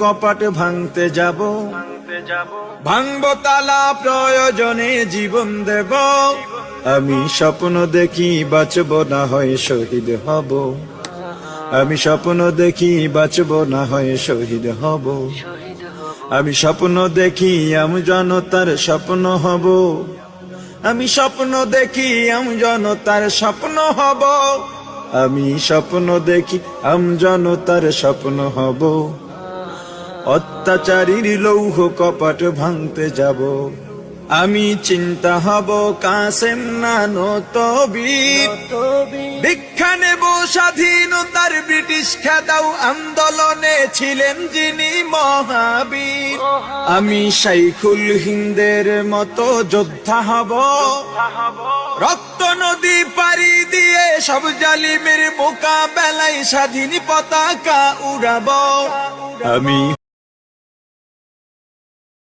কপাট ভাঙতে যাব, ভাঙবো তালা প্রয়োজনে জীবন দেব। আমি স্বপ্ন দেখি বাঁচব না হয় শহীদ হব, আমি স্বপ্ন দেখি বাঁচব না হয় শহীদ হব। আমি স্বপ্ন দেখি জনতার স্বপ্ন হব, আমি স্বপ্ন দেখি জনতার স্বপ্ন হব। আমি স্বপ্ন দেখি জনতার স্বপ্ন হব। অত্যাচারীর লৌহ কপাট ভাঙতে যাব, আমি চিন্তা হব কাসেম নানত বীর। ভিক্ষা নেব স্বাধীনতার ব্রিটিশ খেদাও আন্দোলনে ছিলেন যিনি মহাবীর। আমি শাইখুল হিন্দের মতো যোদ্ধা হব, রক্ত নদী পাড়ি দিয়ে সব জালিমের মোকাবেলায় স্বাধীন পতাকা উড়াবো। আমি